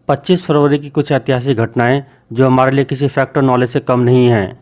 25 फरवरी की कुछ ऐतिहासिक घटनाएं जो हमारे लिए किसी फैक्ट और नॉलेज से कम नहीं हैं।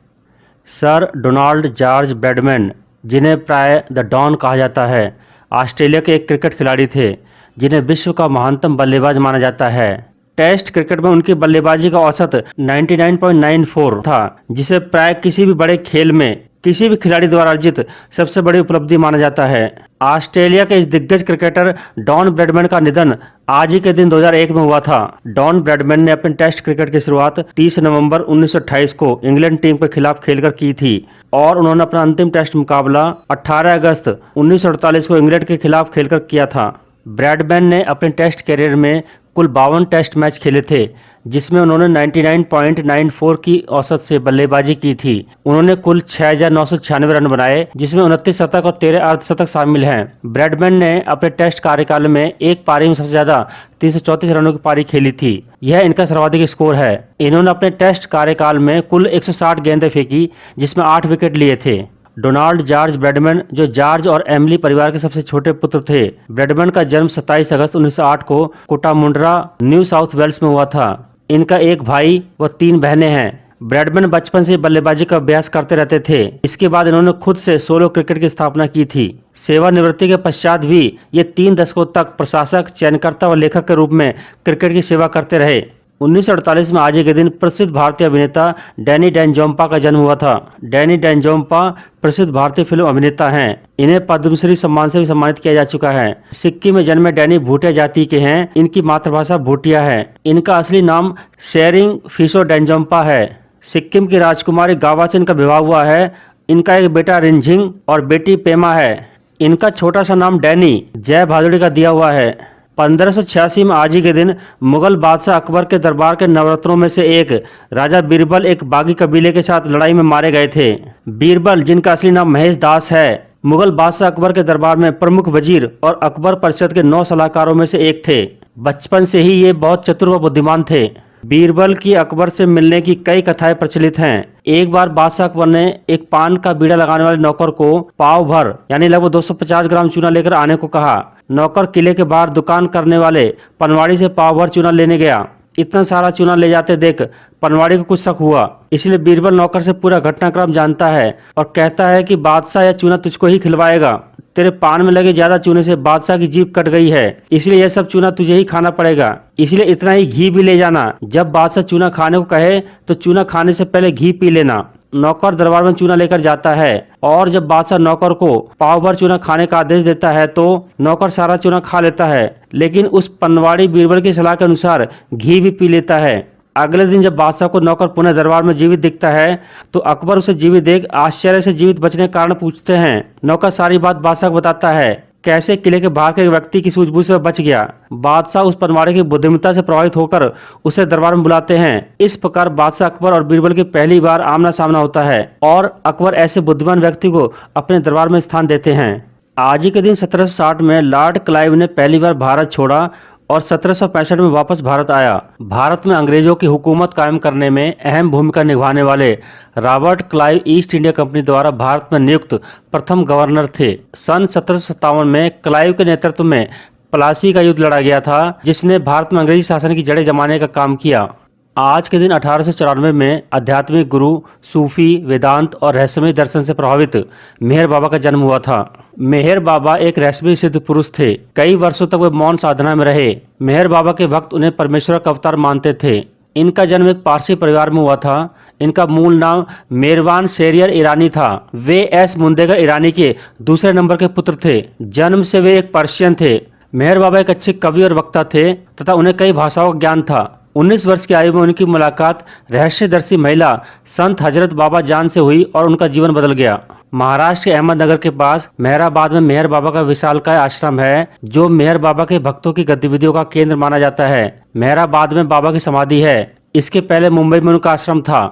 सर डोनाल्ड जॉर्ज ब्रैडमैन, जिन्हें प्राय द डॉन कहा जाता है, ऑस्ट्रेलिया के एक क्रिकेट खिलाड़ी थे जिन्हें विश्व का महानतम बल्लेबाज माना जाता है। टेस्ट क्रिकेट में उनकी बल्लेबाजी का औसत 99.94 था, जिसे प्राय किसी भी बड़े खेल में किसी भी खिलाड़ी द्वारा अर्जित सबसे बड़ी उपलब्धि माना जाता है। ऑस्ट्रेलिया के इस दिग्गज क्रिकेटर डॉन ब्रैडमैन का निधन आज ही के दिन 2001 में हुआ था। डॉन ब्रैडमैन ने अपने टेस्ट क्रिकेट की शुरुआत 30 नवंबर 1928 को इंग्लैंड टीम के खिलाफ खेलकर की थी और उन्होंने अपना अंतिम टेस्ट मुकाबला 18 अगस्त 1948 को इंग्लैंड के खिलाफ खेलकर किया था। ब्रैडमैन ने अपने टेस्ट कैरियर में कुल 52 टेस्ट मैच खेले थे, जिसमें उन्होंने 99.94 की औसत से बल्लेबाजी की थी। उन्होंने कुल 6,996 रन बनाए, जिसमें 29 शतक और 13 अर्धशतक शामिल हैं। ब्रैडमैन ने अपने टेस्ट कार्यकाल में एक पारी में सबसे ज्यादा 334 रनों की पारी खेली थी। यह इनका सर्वाधिक स्कोर है। इन्होंने अपने टेस्ट कार्यकाल में कुल 160 गेंदें फेंकी, जिसमें 8 विकेट लिए थे। डोनाल्ड जॉर्ज ब्रैडमैन, जो जॉर्ज और एमिली परिवार के सबसे छोटे पुत्र थे। ब्रैडमैन का जन्म 27 अगस्त 1908 को कोटामुंड्रा, न्यू साउथ वेल्स में हुआ था। इनका एक भाई व 3 बहनें हैं। ब्रैडमैन बचपन से बल्लेबाजी का अभ्यास करते रहते थे। इसके बाद इन्होंने खुद से सोलो क्रिकेट की स्थापना की थी। सेवानिवृत्ति के पश्चात भी ये 3 दशकों तक प्रशासक, चयनकर्ता व लेखक के रूप में क्रिकेट की सेवा करते रहे। 1948 में आज के दिन प्रसिद्ध भारतीय अभिनेता डैनी डेंजोंपा का जन्म हुआ था। डैनी डेंजोंपा प्रसिद्ध भारतीय फिल्म अभिनेता हैं। इन्हें पद्मश्री सम्मान से भी सम्मानित किया जा चुका है। सिक्किम में जन्मे डैनी भूटिया जाति के हैं। इनकी मातृभाषा भूटिया है। इनका असली नाम शेरिंग फिशो डेंजोंपा है। सिक्किम की राजकुमारी गावा से इनका विवाह हुआ है। इनका एक बेटा रिंझिंग और बेटी पेमा है। इनका छोटा सा नाम डैनी जय भादुड़ी का दिया हुआ है। 1586 में आज ही के दिन मुगल बादशाह अकबर के दरबार के नवरत्नों में से एक राजा बीरबल एक बागी कबीले के साथ लड़ाई में मारे गए थे। बीरबल, जिनका असली नाम महेश दास है, मुगल बादशाह अकबर के दरबार में प्रमुख वजीर और अकबर परिषद के 9 सलाहकारों में से एक थे। बचपन से ही ये बहुत चतुर व बुद्धिमान थे। बीरबल की अकबर से मिलने की कई कथाएं प्रचलित हैं। एक बार बादशाह अकबर ने एक पान का बीड़ा लगाने वाले नौकर को पाव भर यानी लगभग 250 ग्राम चूना लेकर आने को कहा। नौकर किले के बाहर दुकान करने वाले पनवाड़ी से पाव भर चूना लेने गया। इतना सारा चूना ले जाते देख पनवाड़ी को कुछ शक हुआ, इसलिए बीरबल नौकर से पूरा घटनाक्रम जानता है और कहता है कि बादशाह यह चूना तुझको ही खिलवाएगा। तेरे पान में लगे ज्यादा चूने से बादशाह की जीभ कट गई है, इसलिए यह सब चूना तुझे ही खाना पड़ेगा। इसलिए इतना ही घी भी ले जाना। जब बादशाह चूना खाने को कहे तो चूना खाने से पहले घी पी लेना। नौकर दरबार में चूना लेकर जाता है और जब बादशाह नौकर को पाव भर चूना खाने का आदेश देता है तो नौकर सारा चूना खा लेता है, लेकिन उस पनवाड़ी बीरबल की सलाह के अनुसार घी भी पी लेता है। अगले दिन जब बादशाह को नौकर पुनः दरबार में जीवित दिखता है तो अकबर उसे जीवित देख आश्चर्य से जीवित बचने के कारण पूछते हैं। नौकर सारी बात बादशाह को बताता है, कैसे किले के बाहर के व्यक्ति की सूझबूझ से बच गया। बादशाह उस पनवाड़ी की बुद्धिमत्ता से प्रभावित होकर उसे दरबार में बुलाते हैं। इस प्रकार बादशाह अकबर और बीरबल की पहली बार आमना सामना होता है और अकबर ऐसे बुद्धिमान व्यक्ति को अपने दरबार में स्थान देते हैं। आज ही के दिन 1760 में लॉर्ड क्लाइव ने पहली बार भारत छोड़ा और 1765 में वापस भारत आया। भारत में अंग्रेजों की हुकूमत कायम करने में अहम भूमिका निभाने वाले Robert Clive east India company द्वारा भारत में नियुक्त प्रथम गवर्नर थे। सन 1757 में क्लाइव के नेतृत्व में प्लासी का युद्ध लड़ा गया था, जिसने भारत में अंग्रेजी शासन की जड़ें जमाने का काम किया। आज के दिन 1894 में आध्यात्मिक गुरु, सूफी, वेदांत और रहस्यमय दर्शन से प्रभावित मेहर बाबा का जन्म हुआ था। मेहर बाबा एक रहस्यमय सिद्ध पुरुष थे। कई वर्षों तक वे मौन साधना में रहे। मेहर बाबा के भक्त उन्हें परमेश्वर का अवतार मानते थे। इनका जन्म एक पारसी परिवार में हुआ था। इनका मूल नाम मेरवान शेरियर ईरानी था। वे एस मुंदेगर ईरानी के दूसरे नंबर के पुत्र थे। जन्म से वे एक पर्शियन थे। मेहर बाबा एक अच्छे कवि और वक्ता थे तथा उन्हें कई भाषाओं का ज्ञान था। 19 वर्ष की आयु में उनकी मुलाकात रहस्यदर्शी महिला संत हजरत बाबा जान से हुई और उनका जीवन बदल गया। महाराष्ट्र के अहमदनगर के पास मेहराबाद में मेहर बाबा का विशालकाय आश्रम है, जो मेहर बाबा के भक्तों की गतिविधियों का केंद्र माना जाता है। मेहराबाद में बाबा की समाधि है। इसके पहले मुंबई में उनका आश्रम था।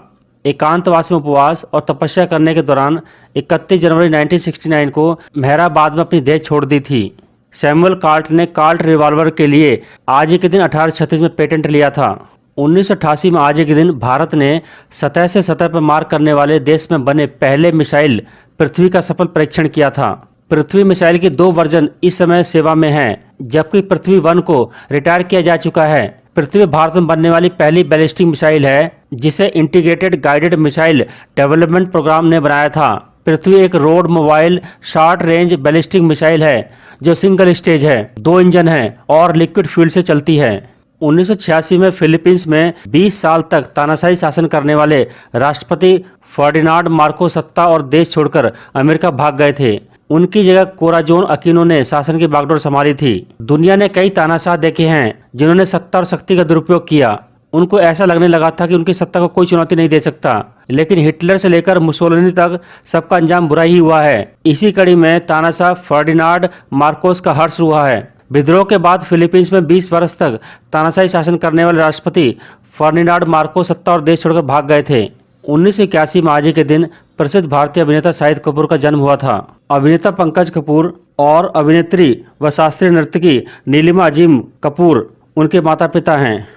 एकांतवास में उपवास और तपस्या करने के दौरान 31 जनवरी 1969 को मेहराबाद में अपनी देह छोड़ दी थी। सैमुअल कार्ट ने कार्ट रिवॉल्वर के लिए आज ही के दिन 1836 में पेटेंट लिया था। 1988 में आज ही के दिन भारत ने सतह से सतह पर मार करने वाले देश में बने पहले मिसाइल पृथ्वी का सफल परीक्षण किया था। पृथ्वी मिसाइल के 2 वर्जन इस समय सेवा में हैं, जबकि पृथ्वी 1 को रिटायर किया जा चुका है। पृथ्वी भारत में बनने वाली पहली बैलिस्टिक मिसाइल है जिसे integrated guided missile development programme ने बनाया था। पृथ्वी एक road mobile short range ballistic missile है जो सिंगल स्टेज है, 2 इंजन है और लिक्विड फ्यूल से चलती है। 1986 में फिलीपींस में 20 साल तक तानाशाही शासन करने वाले राष्ट्रपति फर्डिनांड मार्कोस सत्ता और देश छोड़कर अमेरिका भाग गए थे। उनकी जगह कोराजोन अकीनो ने शासन की बागडोर संभाली थी। दुनिया ने कई तानाशाह देखे हैं जिन्होंने सत्ता और शक्ति का दुरुपयोग किया। उनको ऐसा लगने लगा था कि उनकी सत्ता को कोई चुनौती नहीं दे सकता, लेकिन हिटलर से लेकर मुसोलिनी तक सबका अंजाम बुरा ही हुआ है। इसी कड़ी में तानाशाह फर्डिनांड मार्कोस का हर्ष हुआ है। विद्रोह के बाद फिलीपींस में 20 वर्ष तक तानाशाही शासन करने वाले राष्ट्रपति फर्डिनांड मार्कोस सत्ता और देश छोड़कर भाग गए थे। 1981 में आज ही के दिन प्रसिद्ध भारतीय अभिनेता शाहिद कपूर का जन्म हुआ था। अभिनेता पंकज कपूर और अभिनेत्री व शास्त्रीय नर्तकी नीलिमा अजीम कपूर उनके माता पिता हैं।